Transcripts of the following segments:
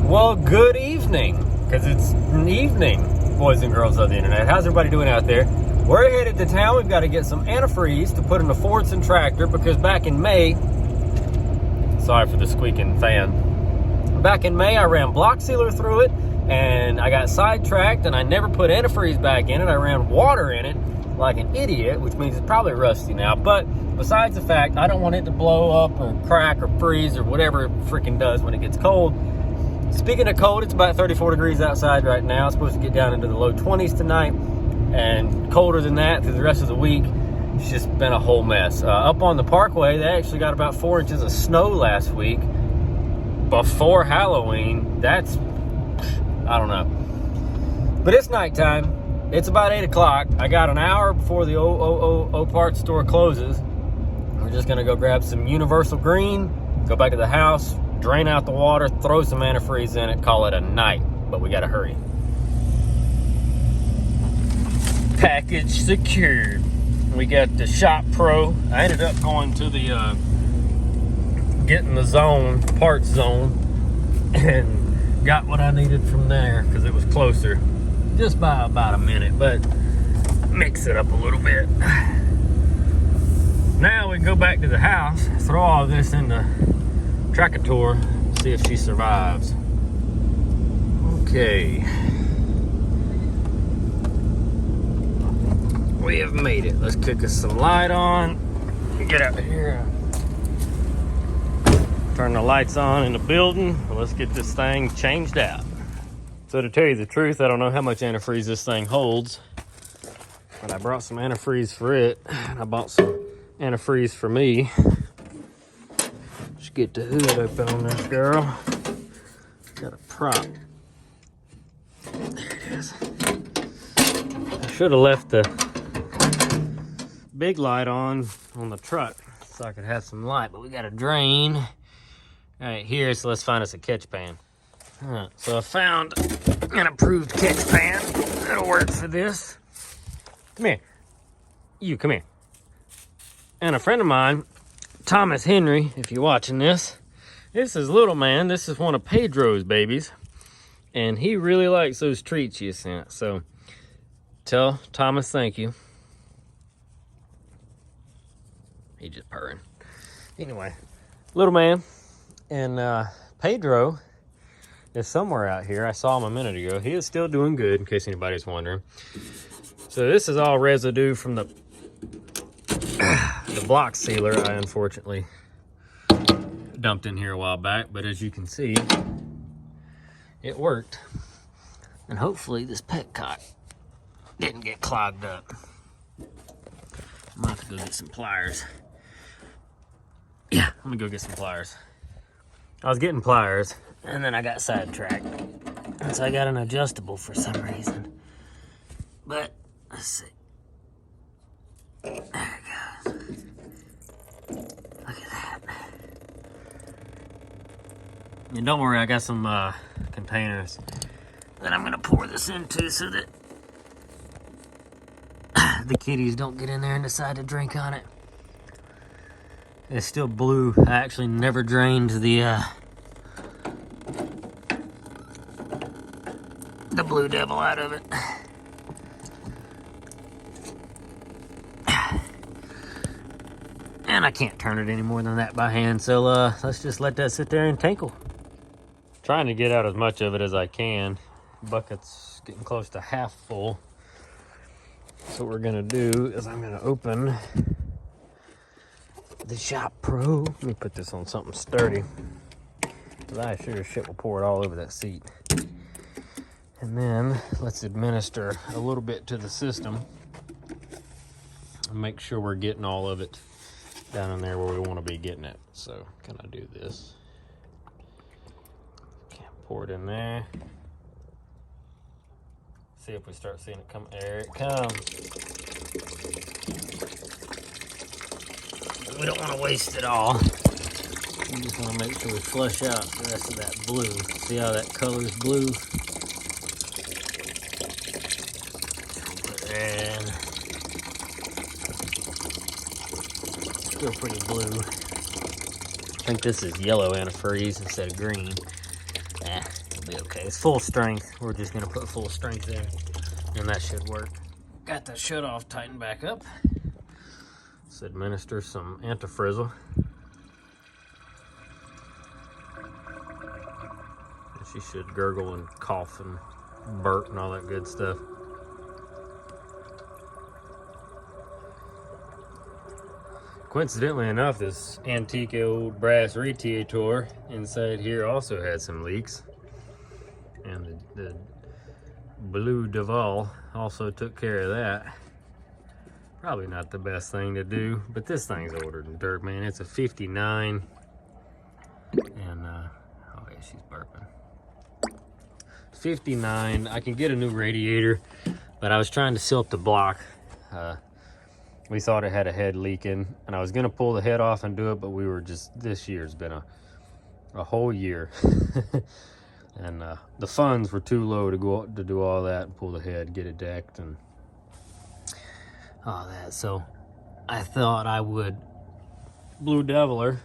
Well, good evening, because it's an evening, boys and girls of the internet. How's everybody doing out there? We're headed to town. We've got to get some antifreeze to put in the Fordson tractor, because back in May, sorry for the squeaking fan. Back in May, I ran block sealer through it, and I got sidetracked, and I never put antifreeze back in it. I ran water in it like an idiot, which means it's probably rusty now. But besides the fact, I don't want it to blow up or crack or freeze or whatever it freaking does when it gets cold. Speaking of cold, it's about 34 degrees outside right now. It's supposed to get down into the low 20s tonight, and colder than that through the rest of the week. It's just been a whole mess. Up on the parkway, they actually got about 4 inches of snow last week before Halloween. That's, I don't know. But it's nighttime. It's about 8 o'clock. I got an hour before the O parts store closes. We're just gonna go grab some Universal Green, go back to the house, drain out the water, throw some antifreeze in it, call it a night. But we gotta hurry. Package secured. We got the Shop Pro. I ended up going to the getting the zone, parts zone, and got what I needed from there because it was closer, just by about a minute, but mix it up a little bit. Now we can go back to the house, throw all this in the tractor, see if she survives. Okay. We have made it. Let's kick us some light on. Get out of here. Turn the lights on in the building. Let's get this thing changed out. So to tell you the truth, I don't know how much antifreeze this thing holds, but I brought some antifreeze for it, and I bought some antifreeze for me. Let's get the hood open on this girl. Got a prop. There it is. I should have left the big light on the truck so I could have some light, but we got a drain right here, so let's find us a catch pan. All right, so I found an approved catch pan that'll work for this. Come here. You, come here. And a friend of mine, Thomas Henry, if you're watching this is little man. This is one of Pedro's babies, and he really likes those treats you sent. So tell Thomas thank you. He just purring. Anyway, little man and Pedro is somewhere out here. I saw him a minute ago. He is still doing good, in case anybody's wondering. So this is all residue from the block sealer I unfortunately dumped in here a while back, but as you can see, it worked. And hopefully this petcock didn't get clogged up. I'm gonna have to go get some pliers. Yeah, I'm gonna go get some pliers. I was getting pliers, and then I got sidetracked. And so I got an adjustable for some reason. But, let's see. There it goes. Look at that. And don't worry, I got some containers that I'm gonna pour this into so that the kitties don't get in there and decide to drink on it. It's still blue. I actually never drained the Blue Devil out of it. And I can't turn it any more than that by hand, so let's just let that sit there and tinkle. Trying to get out as much of it as I can. Bucket's getting close to half full. So what we're gonna do is I'm gonna open the Shop Pro. Let me put this on something sturdy, because I sure as shit will pour it all over that seat. And then let's administer a little bit to the system and make sure we're getting all of it down in there where we want to be getting it. So can I do this? Can't pour it in there. See if we start seeing it come. There it comes. We don't want to waste it all. We just want to make sure we flush out the rest of that blue. See how that color's blue? Put it in. Still pretty blue. I think this is yellow antifreeze instead of green. be okay. It's full strength. We're just gonna put full strength in, and that should work. Got the shutoff tightened back up. Let's administer some Antifreeze. She should gurgle and cough and burp and all that good stuff. Coincidentally enough, this antique old brass radiator inside here also had some leaks. And the Blue Duval also took care of that. Probably not the best thing to do, but this thing's older than dirt, man. It's a 59. And, oh yeah, she's burping. 59. I can get a new radiator, but I was trying to silk the block. We thought it had a head leaking, and I was gonna pull the head off and do it, but we were just, this year's been a whole year. And the funds were too low to go to do all that and pull the head, get it decked, and all that. So I thought I would Blue Devil her,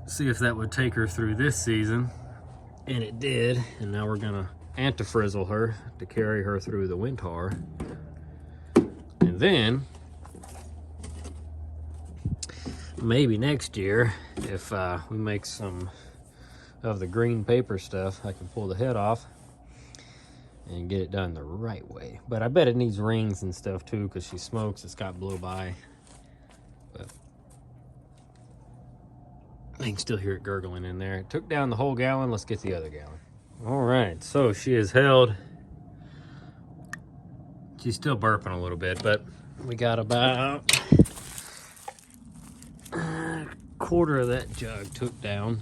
see if that would take her through this season, and it did. And now we're gonna Antifreeze her to carry her through the winter. And then maybe next year, if we make some of the green paper stuff, I can pull the head off and get it done the right way. But I bet it needs rings and stuff too, because she smokes. It's got blow by. But I can still hear it gurgling in there. It took down the whole gallon. Let's get the other gallon. All right, so she is held. She's still burping a little bit, but we got about a quarter of that jug took down.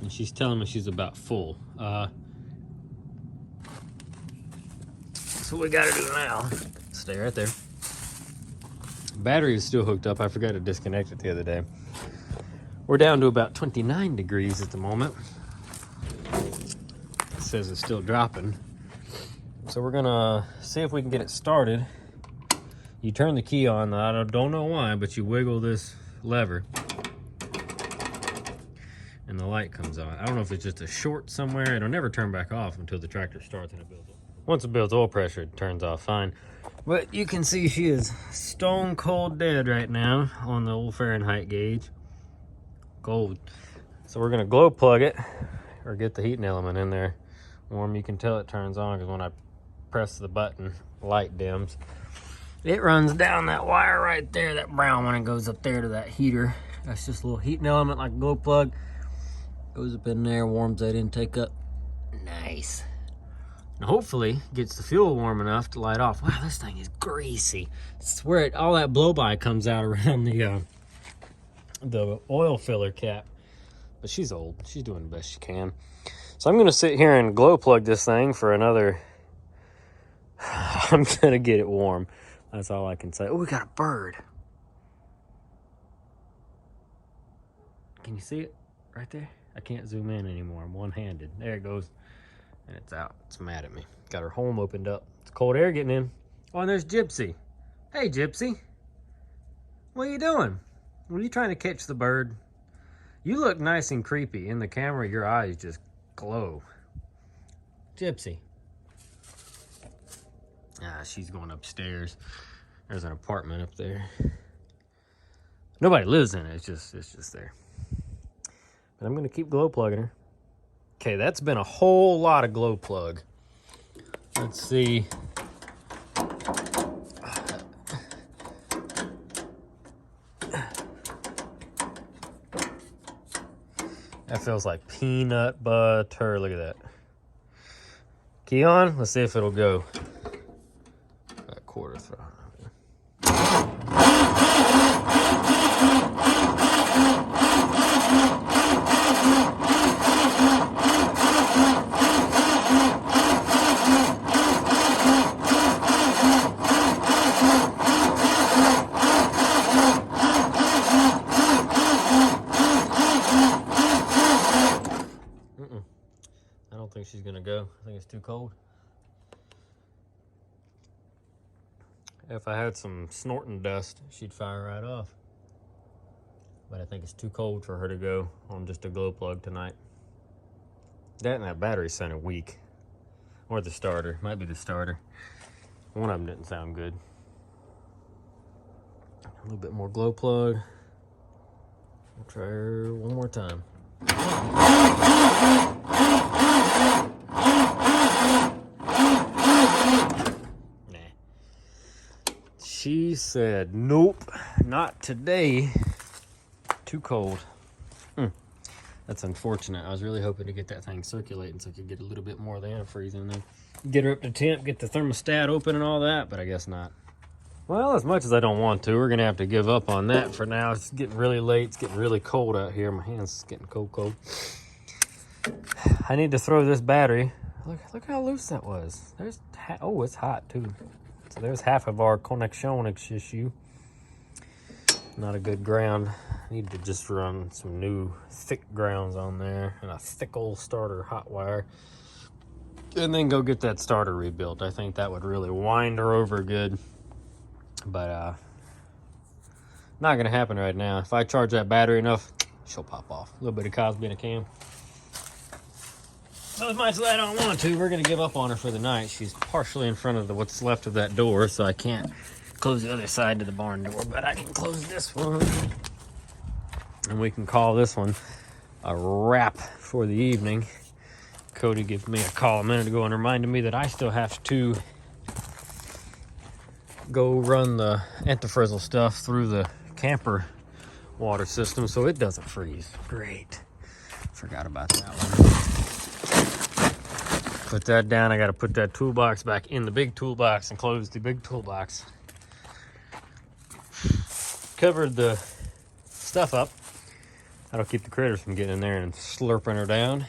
And she's telling me she's about full. So what we gotta do now, stay right there. Battery is still hooked up. I forgot to disconnect it the other day. We're down to about 29 degrees at the moment. It says it's still dropping. So we're gonna see if we can get it started. You turn the key on, I don't know why, but you wiggle this lever and the light comes on. I don't know if it's just a short somewhere. It'll never turn back off until the tractor starts and it builds up. Once it builds oil pressure, it turns off fine. But you can see she is stone cold dead right now on the old Fahrenheit gauge. Cold. So we're gonna glow plug it or get the heating element in there warm. You can tell it turns on because when I press the button, light dims. It runs down that wire right there, that brown one, and goes up there to that heater. That's just a little heating element like a glow plug. Goes up in there, warms that intake up. Nice. And hopefully gets the fuel warm enough to light off. Wow, this thing is greasy. It's where all that blow by comes out around the oil filler cap. But she's old. She's doing the best she can. So I'm gonna sit here and glow plug this thing for another. I'm gonna get it warm. That's all I can say. Oh, we got a bird. Can you see it right there? I can't zoom in anymore. I'm one-handed. There it goes. And it's out. It's mad at me. Got her home opened up. It's cold air getting in. Oh, and there's Gypsy. Hey, Gypsy. What are you doing? Were you trying to catch the bird? You look nice and creepy. In the camera, your eyes just glow. Gypsy. Ah, she's going upstairs. There's an apartment up there. Nobody lives in it. It's just there. But I'm gonna keep glow plugging her. Okay, that's been a whole lot of glow plug. Let's see. That feels like peanut butter. Look at that. Key on. Let's see if it'll go. That quarter throttle. I don't think she's gonna go. I think it's too cold. If I had some snorting dust, she'd fire right off. But I think it's too cold for her to go on just a glow plug tonight. That and that battery sounded weak. Or the starter. Might be the starter. One of them didn't sound good. A little bit more glow plug. I'll try her one more time. Nah. She said, nope, not today. Too cold. That's unfortunate. I was really hoping to get that thing circulating so I could get a little bit more of the antifreeze in there. Get her up to temp, get the thermostat open and all that, but I guess not. Well, as much as I don't want to, we're going to have to give up on that for now. It's getting really late. It's getting really cold out here. My hands are getting cold. I need to throw this battery. Look how loose that was. Oh, it's hot too. So there's half of our connection issue. Not a good ground. I need to just run some new thick grounds on there and a thick old starter hot wire. And then go get that starter rebuilt. I think that would really wind her over good. But not gonna happen right now. If I charge that battery enough, she'll pop off. A little bit of Cosby in a can. So as much as I don't want to, we're gonna give up on her for the night. She's partially in front of what's left of that door, so I can't close the other side to the barn door, but I can close this one. And we can call this one a wrap for the evening. Cody gave me a call a minute ago and reminded me that I still have to go run the Antifreeze stuff through the camper water system so it doesn't freeze. Great. Forgot about that one. Put that down. I got to put that toolbox back in the big toolbox and close the big toolbox. Covered the stuff up. That'll keep the critters from getting in there and slurping her down.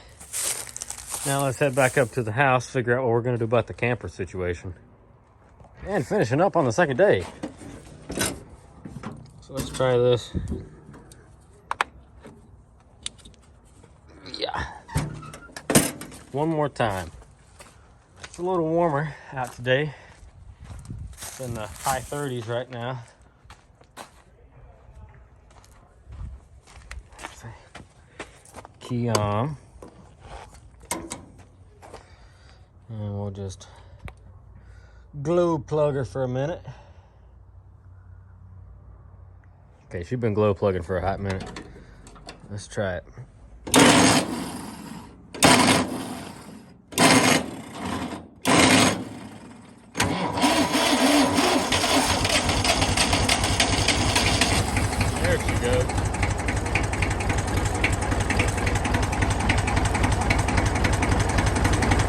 Now let's head back up to the house, figure out what we're going to do about the camper situation. And finishing up on the second day. So let's try this. Yeah. One more time. It's a little warmer out today. It's in the high 30s right now. Key on. And we'll just glow plug her for a minute. Okay, she's been glow plugging for a hot minute. Let's try it. There she goes.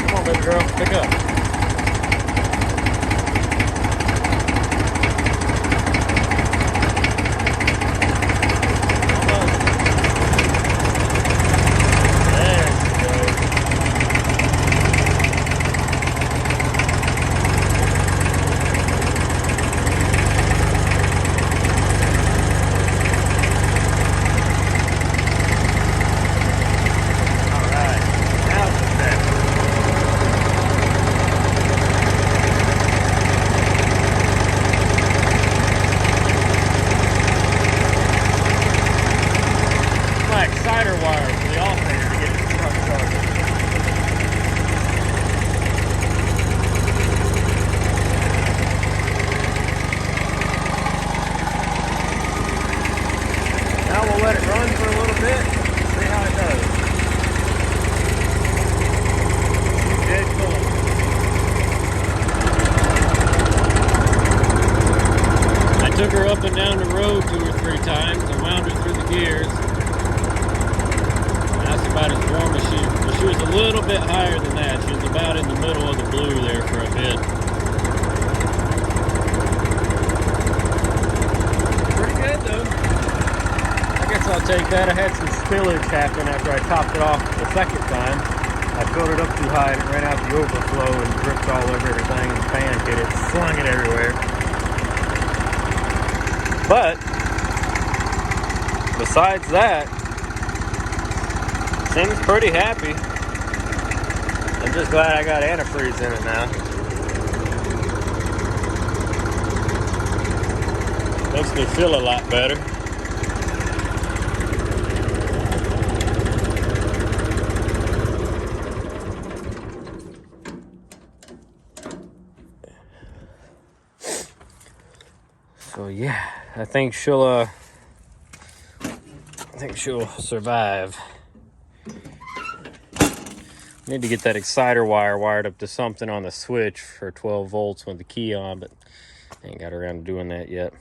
Come on, baby girl, pick up. Let it run for a little bit, see how it does. Dead cool. I took her up and down the road 2 or 3 times and wound her through the gears. That's about as warm as she was a little bit higher than that. She was about in the middle of the blue there for a bit. Pretty good though. I'll take that. I had some spillage happen after I topped it off the second time. I filled it up too high and it ran out the overflow and dripped all over everything and panicked it. Slung it everywhere. But besides that, seems pretty happy. I'm just glad I got antifreeze in it now. Makes me feel a lot better. So yeah, I think she'll survive. Need to get that exciter wire wired up to something on the switch for 12 volts with the key on, but I ain't got around to doing that yet.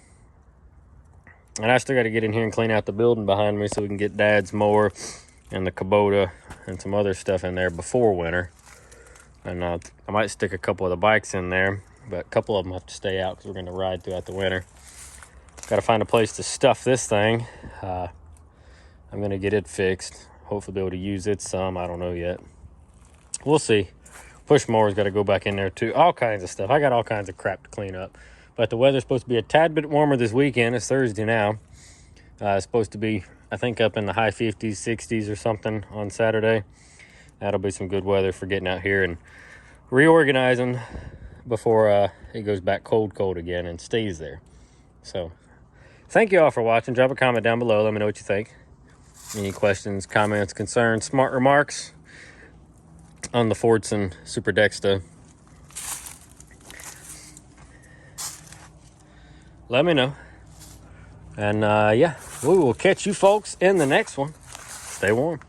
And I still got to get in here and clean out the building behind me so we can get Dad's mower and the Kubota and some other stuff in there before winter. And I might stick a couple of the bikes in there, but a couple of them have to stay out because we're going to ride throughout the winter. Got to find a place to stuff this thing. I'm going to get it fixed. Hopefully be able to use it some. I don't know yet. We'll see. Push mower's got to go back in there too. All kinds of stuff. I got all kinds of crap to clean up. But the weather's supposed to be a tad bit warmer this weekend. It's Thursday now. It's supposed to be, I think, up in the high 50s, 60s or something on Saturday. That'll be some good weather for getting out here and reorganizing before it goes back cold again and stays there. So, thank you all for watching. Drop a comment down below. Let me know what you think. Any questions, comments, concerns, smart remarks on the Fordson Super Dexta, let me know. And yeah, we will catch you folks in the next one. Stay warm.